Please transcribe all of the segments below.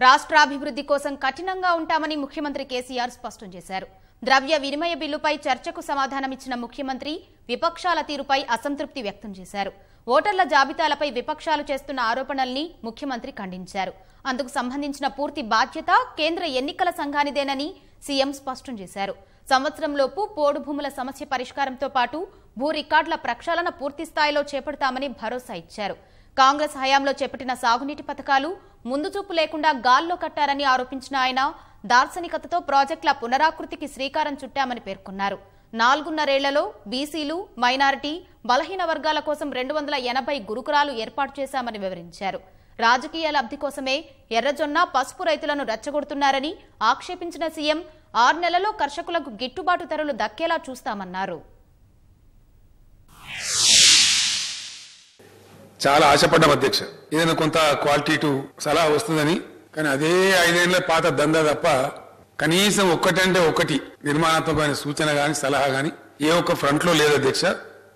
రాష్ట్రాభివృద్ధి కోసం కఠినంగా ఉంటామని ముఖ్యమంత్రి కేసీఆర్ స్పష్టం చేశారు. ద్రవ్య వినిమయ బిల్లుపై చర్చకు సమాధానమిచ్చిన ముఖ్యమంత్రి విపక్షాల తీరుపై అసంతృప్తి వ్యక్తం చేశారు. ఓటర్ల జాబితాలపై విపక్షాలు చేస్తున్న ఆరోపణల్ని ముఖ్యమంత్రి ఖండించారు. అందుకు సంబంధించిన పూర్తి బాధ్యత కేంద్ర ఎన్నికల సంఘానిదేనని సీఎం స్పష్టం చేశారు. సంవత్సరంలోపు పోడు భూముల సమస్య పరిష్కారంతో పాటు భూ రికార్డుల ప్రక్షాళన పూర్తి స్థాయిలో చేపడతామని భరోసా ఇచ్చారు. కాంగ్రెస్ హయాంలో చేపట్టిన సాగునీటి పథకాలు ముందు చూపు లేకుండా గాల్లో కట్టారని ఆరోపించిన ఆయన దార్శనికతతో ప్రాజెక్టుల పునరాకృతికి శ్రీకారం చుట్టామని పేర్కొన్నారు. 4.5 ఏళ్లలో బీసీలు, మైనారిటీ, బలహీన వర్గాల కోసం 280 గురుకులాలు ఏర్పాటు చేశామని వివరించారు. రాజకీయ లబ్ధి కోసమే ఎర్రజొన్న, పసుపు రైతులను రెచ్చగొడుతున్నారని ఆక్షేపించిన సీఎం 6 నెలల్లో కర్షకులకు గిట్టుబాటు ధరలు దక్కేలా చూస్తామన్నారు. చాలా ఆశపడ్డాం అధ్యక్ష, ఏదైనా కొంత క్వాలిటీ సలహా వస్తుందని. కానీ అదే 5 ఏళ్ల పాత దందా తప్ప కనీసం ఒక్కటంటే ఒకటి నిర్మాణాత్మకమైన సూచన గాని సలహా గాని ఏ ఒక్క ఫ్రంట్ లో లేదు అధ్యక్ష.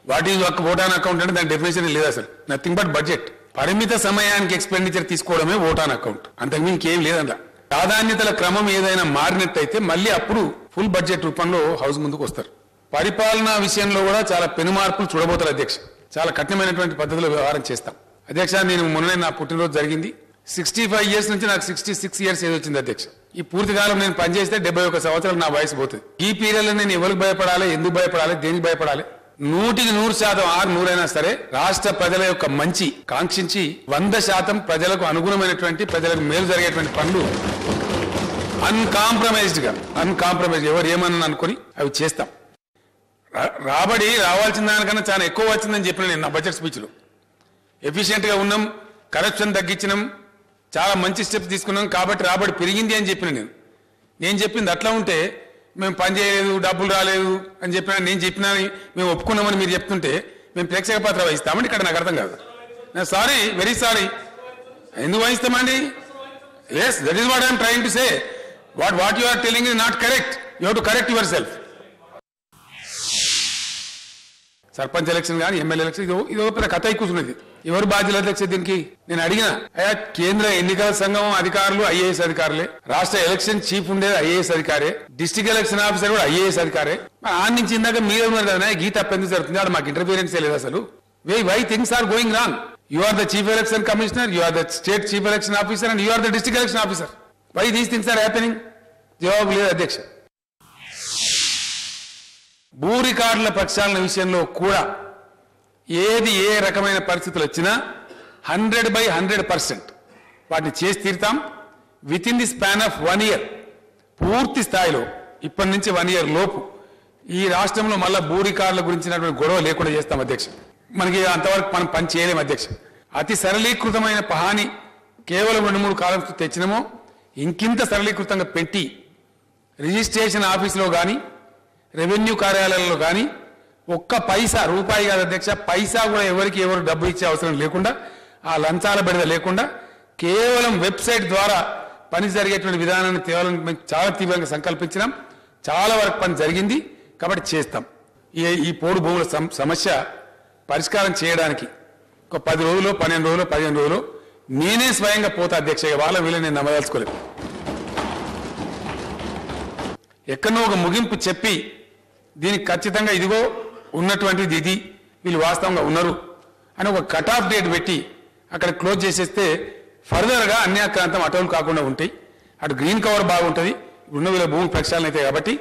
వాట్ ఈజ్ ఒక్క ఓటాన్ అకౌంట్ అంటే దాని డెఫినేషన్ లేదు అసలు. Nothing but budget. పరిమిత సమయానికి ఎక్స్పెండిచర్ తీసుకోవడమే ఓటాన్ అకౌంట్, అంతకు ఇంకేం లేదంట. ప్రాధాన్యతల క్రమం ఏదైనా మారినట్టయితే మళ్ళీ అప్పుడు ఫుల్ బడ్జెట్ రూపంలో హౌస్ ముందుకు వస్తారు. పరిపాలనా విషయంలో కూడా చాలా పెను మార్పులు చూడబోతారు అధ్యక్ష. చాలా కఠినమైనటువంటి పద్ధతిలో వ్యవహారం చేస్తాం అధ్యక్ష. నేను మొన్ననే నా పుట్టినరోజు జరిగింది. 65 ఇయర్స్ నుంచి నాకు 66 ఇయర్స్ ఏజ్ వచ్చింది అధ్యక్ష. ఈ పూర్తి కాలం నేను పనిచేస్తే 71 సంవత్సరాలు నా వయసు పోతుంది. ఈ పీరియడ్లో నేను ఎవరికి భయపడాలి, ఎందుకు భయపడాలి, దేనికి భయపడాలి? 100% 100 అయినా సరే రాష్ట్ర ప్రజల యొక్క మంచి కాంక్షించి 100% ప్రజలకు అనుగుణమైనటువంటి, ప్రజలకు మేలు జరిగేటువంటి పనులు అన్కాంప్రమైజ్డ్ ఎవరు ఏమన్నా అనుకుని అవి చేస్తాం. రాబడి రావాల్సిన దానికన్నా చాలా ఎక్కువ వచ్చిందని చెప్పిన నేను నా బడ్జెట్ స్పీచ్లో. ఎఫిషియెంట్ గా ఉన్నాం, కరప్షన్ తగ్గించినాం, చాలా మంచి స్టెప్స్ తీసుకున్నాం కాబట్టి రాబడి పెరిగింది అని చెప్పిన నేను చెప్పింది అట్లా ఉంటే మేము పని చేయలేదు, డబ్బులు రాలేదు అని చెప్పినా, నేను చెప్పినా మేము ఒప్పుకున్నామని మీరు చెప్తుంటే మేము ప్రేక్షక పాత్ర వహిస్తామండి. ఇక్కడ నాకు అర్థం కాదు. Sorry, very sorry. ఎందుకు వహిస్తామండి? Yes, that is what I'm trying to say. What you are telling is not correct. You have to correct yourself. Sarpanch election కానీ ఎమ్మెల్యే ఎలక్షన్ ఇది పెద్ద కథ కూర్చున్నది. ఎవరు బాధ్యులు అధ్యక్ష దీనికి? నేను అడిగిన అయ్యా, కేంద్ర ఎన్నికల సంఘం అధికారులు ఐఏఎస్ అధికారులే, రాష్ట్ర ఎలక్షన్ చీఫ్ ఉండేది ఐఏఎస్ అధికారే, డిస్ట్రిక్ట్ ఎలక్షన్ ఆఫీసర్ కూడా ఐఏఎస్ అధికారే. ఆ నుంచి ఇందాక మీరే ఉన్నారు కదా, గీత ఎందుకు జరుగుతుంది? ఆడ మాకు ఇంటర్ఫీరెన్స్ లేదు అసలు. Why things are going wrong? You are the chief election commissioner, you are the state chief election officer and you are the district election officer. Why these things are happening? జవాబు లేదు అధ్యక్ష. భూ రికార్డుల ప్రక్షాళన విషయంలో కూడా ఏది ఏ రకమైన పరిస్థితులు వచ్చినా 100% వాటిని చేసి తీరుతాం. Within the span of 1 year పూర్తి స్థాయిలో ఇప్పటి నుంచి 1 year లోపు ఈ రాష్ట్రంలో మళ్ళా భూ రికార్డుల గురించినటువంటి గొడవ లేకుండా చేస్తాం అధ్యక్ష. మనకి అంతవరకు మనం పని చేయలేము అధ్యక్ష. అతి సరళీకృతమైన పహాని కేవలం 2-3 కాలమ్స్ తెచ్చినామో ఇంకింత సరళీకృతంగా పెట్టి రిజిస్ట్రేషన్ ఆఫీసులో కానీ రెవెన్యూ కార్యాలయాల్లో కానీ ఒక్క పైసా, రూపాయి కాదు అధ్యక్ష, పైసా కూడా ఎవరు డబ్బు ఇచ్చే అవసరం లేకుండా, ఆ లంచాల బెడద లేకుండా కేవలం వెబ్సైట్ ద్వారా పని జరిగేటువంటి విధానాన్ని తేవాలని చాలా తీవ్రంగా సంకల్పించినాం. చాలా వరకు పని జరిగింది కాబట్టి చేస్తాం. ఈ పోడు భూముల సమస్య పరిష్కారం చేయడానికి ఒక 10 రోజులు, 12 రోజులు, 15 రోజులు నేనే స్వయంగా పోతా అధ్యక్ష. వాళ్ళ వీళ్ళని నేను నమ్మదలుచుకోలేదు. ఎక్కడో ఒక ముగింపు చెప్పి దీనికి ఖచ్చితంగా ఇదిగో ఉన్నటువంటిది ఇది, వీళ్ళు వాస్తవంగా ఉన్నారు అని ఒక కట్ ఆఫ్ డేట్ పెట్టి అక్కడ క్లోజ్ చేసేస్తే ఫర్దర్గా అన్యాక్రాంతం అటవులు కాకుండా ఉంటాయి. అటు గ్రీన్ కవర్ బాగుంటుంది. ఉన్న వీళ్ళ భూమి ప్రక్షాళన అయితే కాబట్టి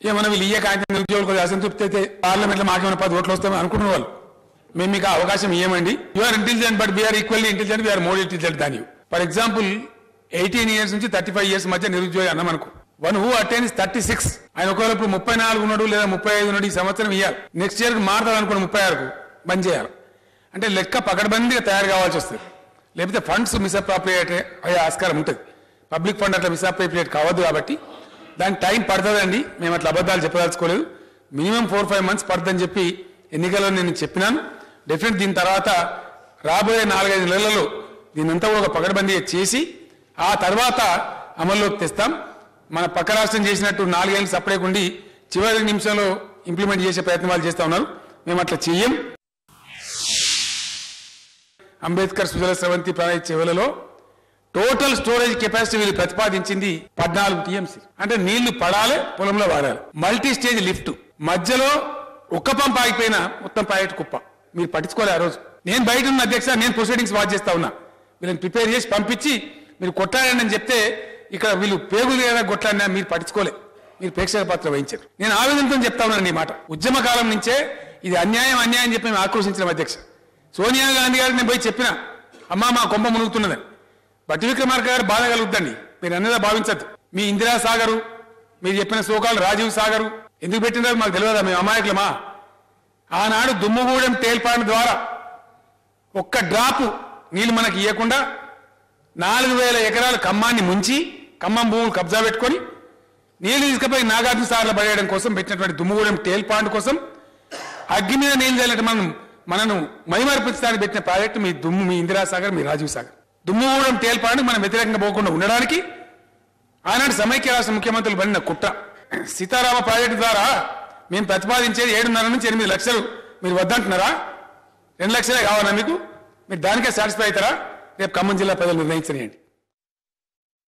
ఏమన్నా వీళ్ళు ఇయ్య కాగితం నిరుద్యోగులు కొద్దిగా అసంతృప్తి అయితే పార్లమెంట్లో మాకేమైనా 10 ఓట్లు వస్తామని అనుకున్న వాళ్ళు మేము మీకు అవకాశం ఇవ్వమండి. You are intelligent but we are equally intelligent, we are more intelligent than you. For example 18 years నుంచి 35 years మధ్య నిరుద్యోగి అన్నాం అనుకో. వన్ హూ అటైన్స్ 36, ఆయన ఒకవేళ ఇప్పుడు 34 ఉన్నాడు లేదా 35 ఉన్నాడు, ఈ సంవత్సరం ఇవ్వాలి. నెక్స్ట్ ఇయర్కి మారుతాడు అనుకోండి, 36కు బంద్ చేయాలి. అంటే లెక్క పకడ్బందీగా తయారు కావాల్సి వస్తుంది. లేకపోతే ఫండ్స్ మిస్అప్రాప్రియేట్ అయ్యే ఆస్కారం ఉంటుంది. పబ్లిక్ ఫండ్ అట్లా మిస్అప్రాప్రియేట్ కావద్దు కాబట్టి దానికి టైం పడుతుందండి. మేము అట్లా అబద్ధాలు చెప్పదలుచుకోలేదు. మినిమం 4-5 months పడుతుందని చెప్పి ఎన్నికల్లో నేను చెప్పినాను. డెఫినెట్ దీని తర్వాత రాబోయే 4-5 నెలల్లో దీనంతా ఒక పకడ్బందీ చేసి ఆ తర్వాత అమల్లోకి తెస్తాం. మన పక్క రాష్ట్రం చేసినట్టు 4 ఏళ్ళు సపరేట్ ఉండి చివరి నిమిషంలో ఇంప్లిమెంట్ చేసే ప్రయత్నాలు చేస్తా ఉన్నారు. మేము అట్లా చెయ్యం. Ambedkar Sujala Sravanthi project చెవులలో total storage capacity వీళ్ళు ప్రతిపాదించింది 14 టీఎంసీ. అంటే నీళ్లు పడాలి, పొలంలో వాడాలి. మల్టీ స్టేజ్ లిఫ్ట్ మధ్యలో ఒక్క పంప్ ఆగిపోయినా మొత్తం ప్రాజెక్ట్ కుప్ప. మీరు పట్టించుకోలే ఆ రోజు. నేను బయట ఉన్న అధ్యక్ష, నేను ప్రొసీడింగ్స్ వాచ్ చేస్తా ఉన్నా. వీళ్ళని ప్రిపేర్ చేసి పంపించి మీరు కొట్లాడండి అని చెప్తే ఇక్కడ వీళ్ళు పేగులు లేదా కొట్లాడినా మీరు పట్టించుకోలే. మీరు ప్రేక్షక పాత్ర వహించారు. నేను ఆవేదనతో చెప్తా ఉన్నాను ఈ మాట. ఉద్యమ కాలం నుంచే ఇది అన్యాయం చెప్పి మేము ఆక్రోశించిన అధ్యక్ష. సోనియా గాంధీ గారికి నేను పోయి చెప్పిన, అమ్మా మా కొంప మునుగుతున్నదని. బట్టి విక్రమార్క గారు బాధ కలుగుద్దండి, మీరు అన్నదా భావించద్దు. మీ ఇందిరా సాగరు, మీరు చెప్పిన సోకాలు రాజీవ్ సాగరు ఎందుకు పెట్టినారు మాకు తెలియదా? మేము అమాయకులమా? ఆనాడు దుమ్ముగూడెం తేల్పాడు ద్వారా ఒక్క డ్రాపు నీళ్లు మనకి ఇవ్వకుండా 4000 ఎకరాల ఖమ్మాన్ని ముంచి ఖమ్మం భూములు కబ్జా పెట్టుకొని నీళ్లు తీసుకుపోయి నాగార్జున సాగర్లో పడేయడం కోసం పెట్టినటువంటి దుమ్ముగూడెం తేల్పాండ్ కోసం అగ్గి మీద నీళ్లు తేలటం మనను మైమర్పించడానికి పెట్టిన ప్రాజెక్టు మీ ఇందిరా సాగర్, మీ రాజీవ్ సాగర్. దుమ్ముగూడెం తేల్పాండ్ మనం వ్యతిరేకంగా పోకుండా ఉండడానికి ఆనాడు సమైక్య రాష్ట్ర ముఖ్యమంత్రులు పడిన కుట్ర. సీతారామ ప్రాజెక్టు ద్వారా మేము ప్రతిపాదించేది 7.5 నుంచి 8 లక్షలు. మీరు వద్దంటున్నారా? 2 లక్షలే కావాలా మీకు? మీరు దానికే సాటిస్ఫై అవుతారా? రేపు ఖమ్మం జిల్లా ప్రజలు నిర్ణయించనియండి.